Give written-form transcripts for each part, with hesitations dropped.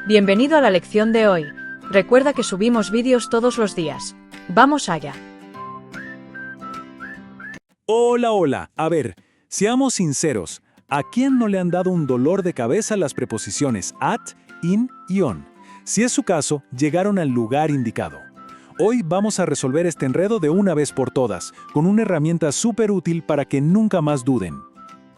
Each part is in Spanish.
Bienvenido a la lección de hoy. Recuerda que subimos vídeos todos los días. ¡Vamos allá! Hola. A ver, seamos sinceros. ¿A quién no le han dado un dolor de cabeza las preposiciones at, in y on? Si es su caso, llegaron al lugar indicado. Hoy vamos a resolver este enredo de una vez por todas, con una herramienta súper útil para que nunca más duden.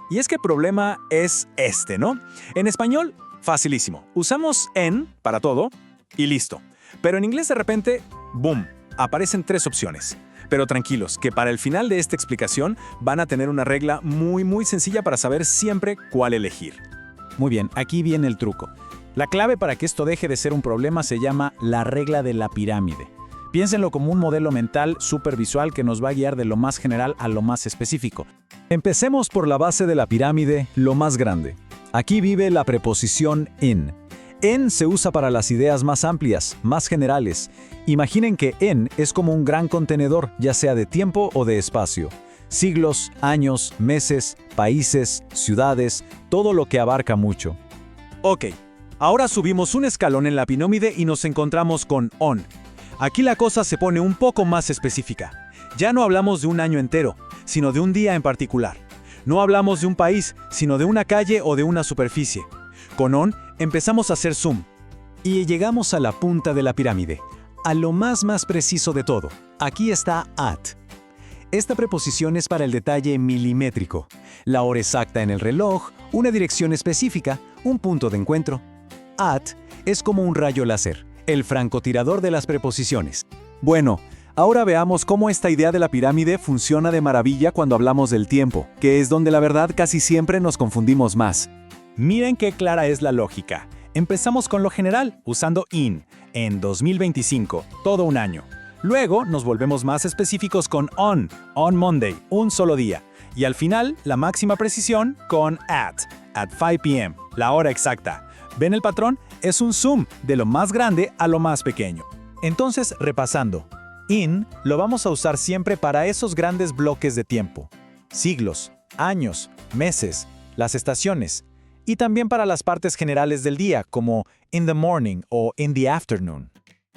Y es que el problema es este, ¿no? En español, facilísimo. Usamos en para todo y listo. Pero en inglés de repente, ¡boom!, aparecen 3 opciones. Pero tranquilos, que para el final de esta explicación van a tener una regla muy sencilla para saber siempre cuál elegir. Muy bien, aquí viene el truco. La clave para que esto deje de ser un problema se llama la regla de la pirámide. Piénsenlo como un modelo mental supervisual que nos va a guiar de lo más general a lo más específico. Empecemos por la base de la pirámide, lo más grande. Aquí vive la preposición in. En se usa para las ideas más amplias, más generales. Imaginen que en es como un gran contenedor, ya sea de tiempo o de espacio. Siglos, años, meses, países, ciudades, todo lo que abarca mucho. Ok, ahora subimos un escalón en la pirámide y nos encontramos con on. Aquí la cosa se pone un poco más específica. Ya no hablamos de un año entero, sino de un día en particular. No hablamos de un país, sino de una calle o de una superficie. Con on empezamos a hacer zoom. Y llegamos a la punta de la pirámide, a lo más preciso de todo. Aquí está at. Esta preposición es para el detalle milimétrico, la hora exacta en el reloj, una dirección específica, un punto de encuentro. At es como un rayo láser, el francotirador de las preposiciones. Bueno, ahora veamos cómo esta idea de la pirámide funciona de maravilla cuando hablamos del tiempo, que es donde la verdad casi siempre nos confundimos más. Miren qué clara es la lógica. Empezamos con lo general, usando in, en 2025, todo un año. Luego nos volvemos más específicos con on Monday, un solo día. Y al final, la máxima precisión con at 5 p.m., la hora exacta. ¿Ven el patrón? Es un zoom, de lo más grande a lo más pequeño. Entonces, repasando. In lo vamos a usar siempre para esos grandes bloques de tiempo. Siglos, años, meses, las estaciones. Y también para las partes generales del día, como in the morning o in the afternoon.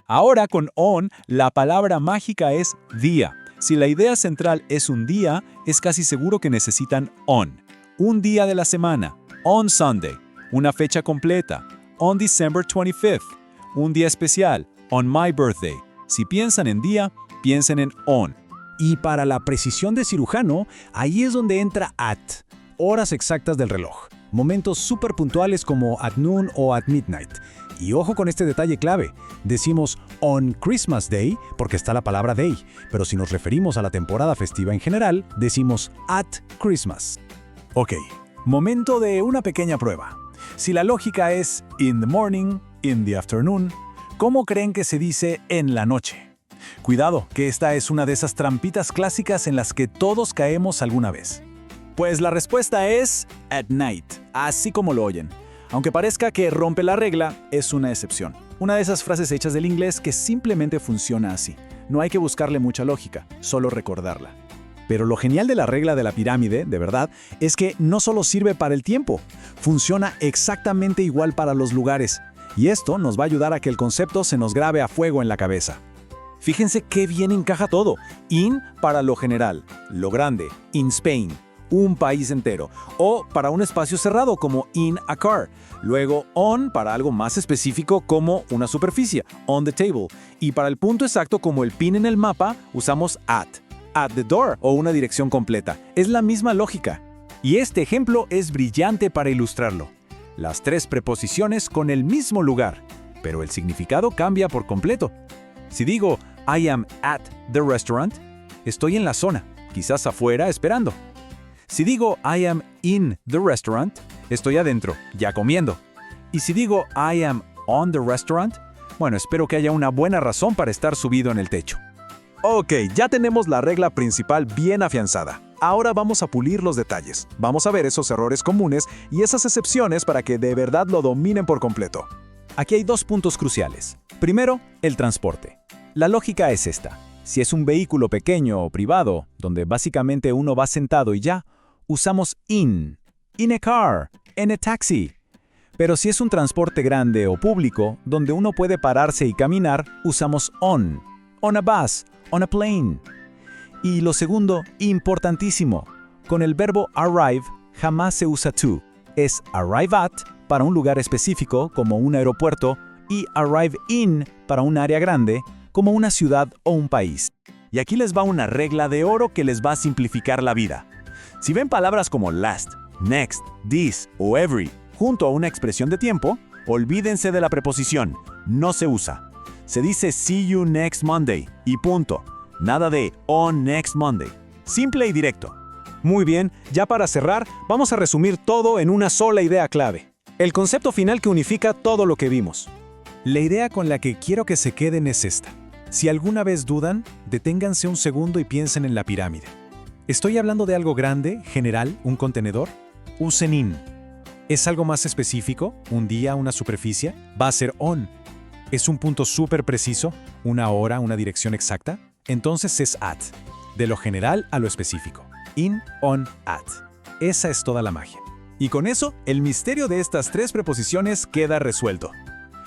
Ahora con on, la palabra mágica es día. Si la idea central es un día, es casi seguro que necesitan on. Un día de la semana, on Sunday. Una fecha completa, on December 25th. Un día especial, on my birthday. Si piensan en día, piensen en on. Y para la precisión de cirujano, ahí es donde entra at, horas exactas del reloj. Momentos súper puntuales como at noon o at midnight. Y ojo con este detalle clave. Decimos on Christmas Day porque está la palabra day, pero si nos referimos a la temporada festiva en general, decimos at Christmas. Ok, momento de una pequeña prueba. Si la lógica es in the morning, in the afternoon, ¿cómo creen que se dice en la noche? Cuidado, que esta es una de esas trampitas clásicas en las que todos caemos alguna vez. Pues la respuesta es at night, así como lo oyen. Aunque parezca que rompe la regla, es una excepción. Una de esas frases hechas del inglés que simplemente funciona así. No hay que buscarle mucha lógica, solo recordarla. Pero lo genial de la regla de la pirámide, de verdad, es que no solo sirve para el tiempo, funciona exactamente igual para los lugares. Y esto nos va a ayudar a que el concepto se nos grabe a fuego en la cabeza. Fíjense qué bien encaja todo. In para lo general, lo grande, in Spain, un país entero. O para un espacio cerrado como in a car. Luego on para algo más específico como una superficie, on the table. Y para el punto exacto como el pin en el mapa, usamos at the door o una dirección completa. Es la misma lógica. Y este ejemplo es brillante para ilustrarlo. Las 3 preposiciones con el mismo lugar, pero el significado cambia por completo. Si digo I am at the restaurant, estoy en la zona, quizás afuera esperando. Si digo I am in the restaurant, estoy adentro, ya comiendo. Y si digo I am on the restaurant, bueno, espero que haya una buena razón para estar subido en el techo. Ok, ya tenemos la regla principal bien afianzada. Ahora vamos a pulir los detalles. Vamos a ver esos errores comunes y esas excepciones para que de verdad lo dominen por completo. Aquí hay 2 puntos cruciales. Primero, el transporte. La lógica es esta. Si es un vehículo pequeño o privado, donde básicamente uno va sentado y ya, usamos in a car, in a taxi. Pero si es un transporte grande o público, donde uno puede pararse y caminar, usamos on a bus, on a plane. Y lo segundo, importantísimo, con el verbo arrive jamás se usa to. Es arrive at para un lugar específico, como un aeropuerto, y arrive in para un área grande, como una ciudad o un país. Y aquí les va una regla de oro que les va a simplificar la vida. Si ven palabras como last, next, this o every junto a una expresión de tiempo, olvídense de la preposición, no se usa. Se dice see you next Monday y punto. Nada de on next Monday. Simple y directo. Muy bien, ya para cerrar, vamos a resumir todo en una sola idea clave. El concepto final que unifica todo lo que vimos. La idea con la que quiero que se queden es esta. Si alguna vez dudan, deténganse un segundo y piensen en la pirámide. ¿Estoy hablando de algo grande, general, un contenedor? Usen in. ¿Es algo más específico, un día, una superficie? Va a ser on. ¿Es un punto súper preciso, una hora, una dirección exacta? Entonces es at. De lo general a lo específico. In, on, at. Esa es toda la magia. Y con eso, el misterio de estas 3 preposiciones queda resuelto.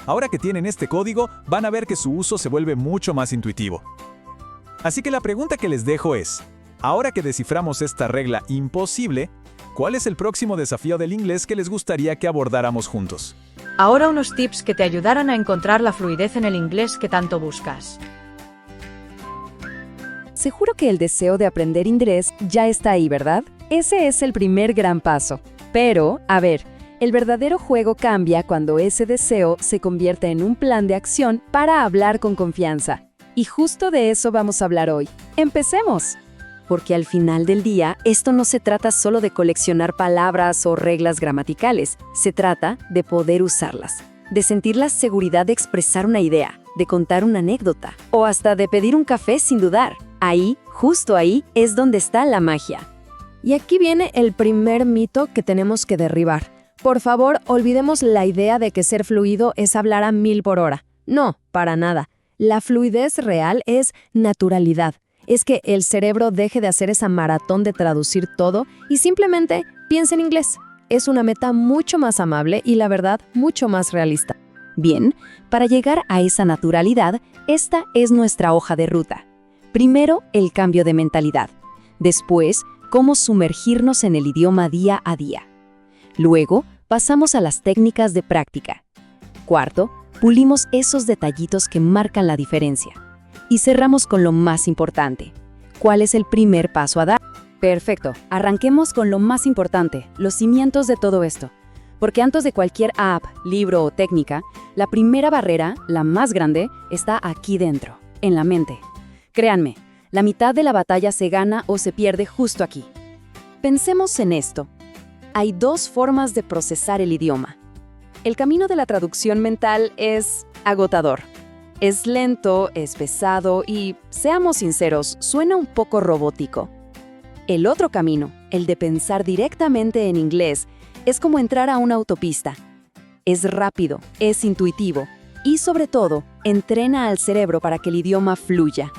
Ahora que tienen este código, van a ver que su uso se vuelve mucho más intuitivo. Así que la pregunta que les dejo es, ahora que desciframos esta regla imposible, ¿cuál es el próximo desafío del inglés que les gustaría que abordáramos juntos? Ahora unos tips que te ayudarán a encontrar la fluidez en el inglés que tanto buscas. Seguro que el deseo de aprender inglés ya está ahí, ¿verdad? Ese es el primer gran paso. Pero, a ver, el verdadero juego cambia cuando ese deseo se convierte en un plan de acción para hablar con confianza. Y justo de eso vamos a hablar hoy. ¡Empecemos! Porque al final del día, esto no se trata solo de coleccionar palabras o reglas gramaticales. Se trata de poder usarlas, de sentir la seguridad de expresar una idea, de contar una anécdota o hasta de pedir un café sin dudar. Ahí, justo ahí, es donde está la magia. Y aquí viene el primer mito que tenemos que derribar. Por favor, olvidemos la idea de que ser fluido es hablar a 1000 por hora. No, para nada. La fluidez real es naturalidad. Es que el cerebro deje de hacer esa maratón de traducir todo y simplemente piense en inglés. Es una meta mucho más amable y, la verdad, mucho más realista. Bien, para llegar a esa naturalidad, esta es nuestra hoja de ruta. Primero, el cambio de mentalidad. Después, cómo sumergirnos en el idioma día a día. Luego, pasamos a las técnicas de práctica. Cuarto, pulimos esos detallitos que marcan la diferencia. Y cerramos con lo más importante. ¿Cuál es el primer paso a dar? Perfecto, arranquemos con lo más importante, los cimientos de todo esto. Porque antes de cualquier app, libro o técnica, la primera barrera, la más grande, está aquí dentro, en la mente. Créanme, la mitad de la batalla se gana o se pierde justo aquí. Pensemos en esto. Hay 2 formas de procesar el idioma. El camino de la traducción mental es agotador. Es lento, es pesado y, seamos sinceros, suena un poco robótico. El otro camino, el de pensar directamente en inglés, es como entrar a una autopista. Es rápido, es intuitivo y, sobre todo, entrena al cerebro para que el idioma fluya.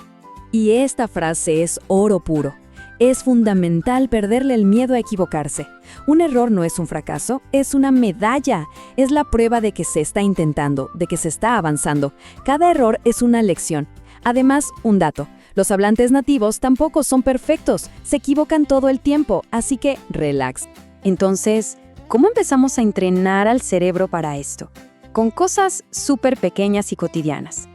Y esta frase es oro puro. Es fundamental perderle el miedo a equivocarse. Un error no es un fracaso, es una medalla. Es la prueba de que se está intentando, de que se está avanzando. Cada error es una lección. Además, un dato. Los hablantes nativos tampoco son perfectos. Se equivocan todo el tiempo, así que relax. Entonces, ¿cómo empezamos a entrenar al cerebro para esto? Con cosas súper pequeñas y cotidianas.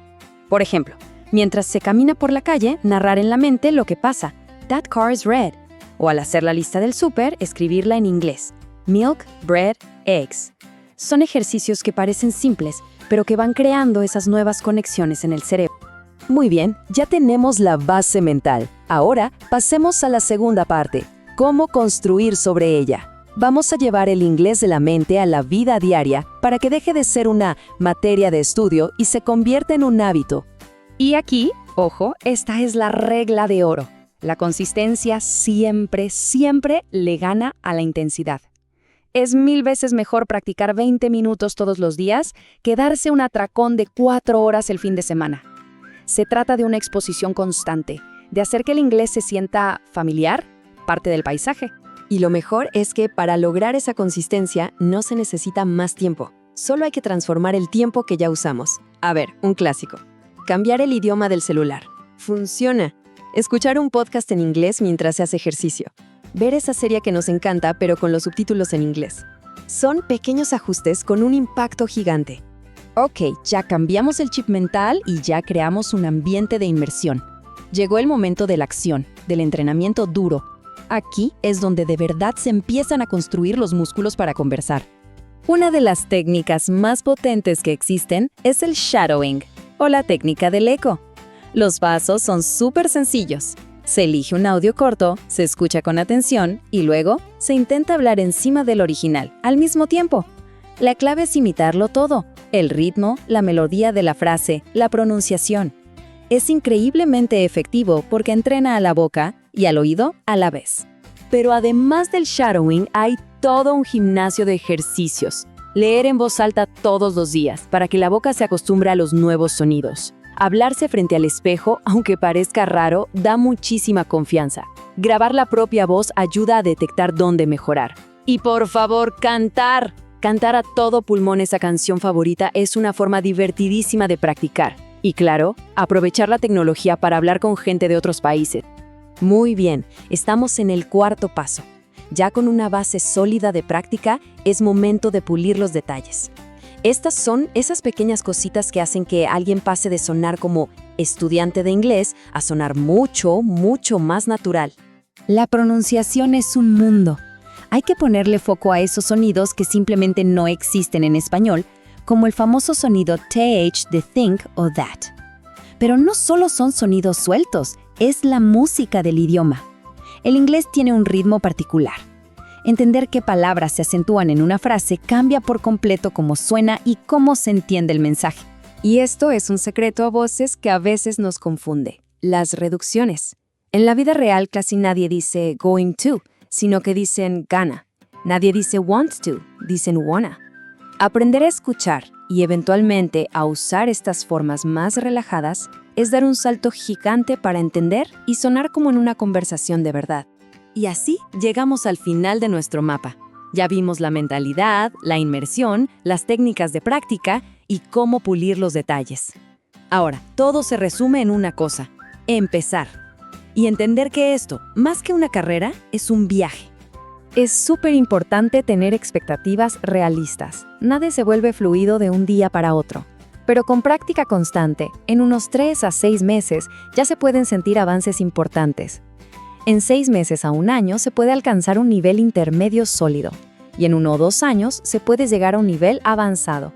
Por ejemplo, mientras se camina por la calle, narrar en la mente lo que pasa. That car is red. O al hacer la lista del súper, escribirla en inglés. Milk, bread, eggs. Son ejercicios que parecen simples, pero que van creando esas nuevas conexiones en el cerebro. Muy bien, ya tenemos la base mental. Ahora, pasemos a la segunda parte. ¿Cómo construir sobre ella? Vamos a llevar el inglés de la mente a la vida diaria para que deje de ser una materia de estudio y se convierta en un hábito. Y aquí, ojo, esta es la regla de oro. La consistencia siempre, siempre le gana a la intensidad. Es 1000 veces mejor practicar 20 minutos todos los días que darse un atracón de 4 horas el fin de semana. Se trata de una exposición constante, de hacer que el inglés se sienta familiar, parte del paisaje. Y lo mejor es que para lograr esa consistencia no se necesita más tiempo. Solo hay que transformar el tiempo que ya usamos. A ver, un clásico. Cambiar el idioma del celular. Funciona. Escuchar un podcast en inglés mientras se hace ejercicio. Ver esa serie que nos encanta pero con los subtítulos en inglés. Son pequeños ajustes con un impacto gigante. Ok, ya cambiamos el chip mental y ya creamos un ambiente de inmersión. Llegó el momento de la acción, del entrenamiento duro. Aquí es donde de verdad se empiezan a construir los músculos para conversar. Una de las técnicas más potentes que existen es el shadowing, o la técnica del eco. Los pasos son súper sencillos. Se elige un audio corto, se escucha con atención y luego se intenta hablar encima del original, al mismo tiempo. La clave es imitarlo todo: el ritmo, la melodía de la frase, la pronunciación. Es increíblemente efectivo porque entrena a la boca y al oído a la vez. Pero además del shadowing, hay todo un gimnasio de ejercicios. Leer en voz alta todos los días para que la boca se acostumbre a los nuevos sonidos. Hablarse frente al espejo, aunque parezca raro, da muchísima confianza. Grabar la propia voz ayuda a detectar dónde mejorar. Y por favor, cantar. Cantar a todo pulmón esa canción favorita es una forma divertidísima de practicar. Y claro, aprovechar la tecnología para hablar con gente de otros países. Muy bien, estamos en el cuarto paso. Ya con una base sólida de práctica, es momento de pulir los detalles. Estas son esas pequeñas cositas que hacen que alguien pase de sonar como estudiante de inglés a sonar mucho, mucho más natural. La pronunciación es un mundo. Hay que ponerle foco a esos sonidos que simplemente no existen en español, como el famoso sonido TH de think o that. Pero no solo son sonidos sueltos, es la música del idioma. El inglés tiene un ritmo particular. Entender qué palabras se acentúan en una frase cambia por completo cómo suena y cómo se entiende el mensaje. Y esto es un secreto a voces que a veces nos confunde: las reducciones. En la vida real casi nadie dice going to, sino que dicen gonna. Nadie dice want to, dicen wanna. Aprender a escuchar y eventualmente a usar estas formas más relajadas es dar un salto gigante para entender y sonar como en una conversación de verdad. Y así llegamos al final de nuestro mapa. Ya vimos la mentalidad, la inmersión, las técnicas de práctica y cómo pulir los detalles. Ahora, todo se resume en una cosa: empezar. Y entender que esto, más que una carrera, es un viaje. Es súper importante tener expectativas realistas. Nada se vuelve fluido de un día para otro. Pero con práctica constante, en unos 3 a 6 meses ya se pueden sentir avances importantes. En 6 meses a 1 año se puede alcanzar un nivel intermedio sólido. Y en 1 o 2 años se puede llegar a un nivel avanzado.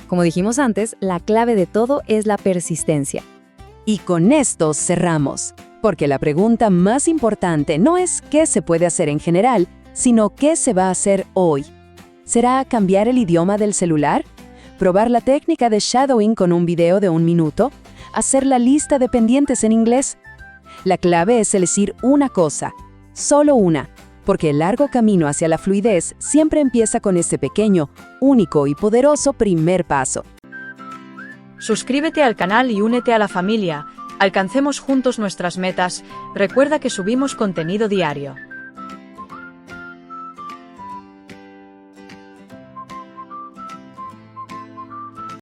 Como dijimos antes, la clave de todo es la persistencia. Y con esto cerramos. Porque la pregunta más importante no es qué se puede hacer en general, sino qué se va a hacer hoy. ¿Será cambiar el idioma del celular? ¿Probar la técnica de shadowing con un video de 1 minuto? ¿Hacer la lista de pendientes en inglés? La clave es elegir una cosa, solo una, porque el largo camino hacia la fluidez siempre empieza con ese pequeño, único y poderoso primer paso. Suscríbete al canal y únete a la familia. Alcancemos juntos nuestras metas. Recuerda que subimos contenido diario.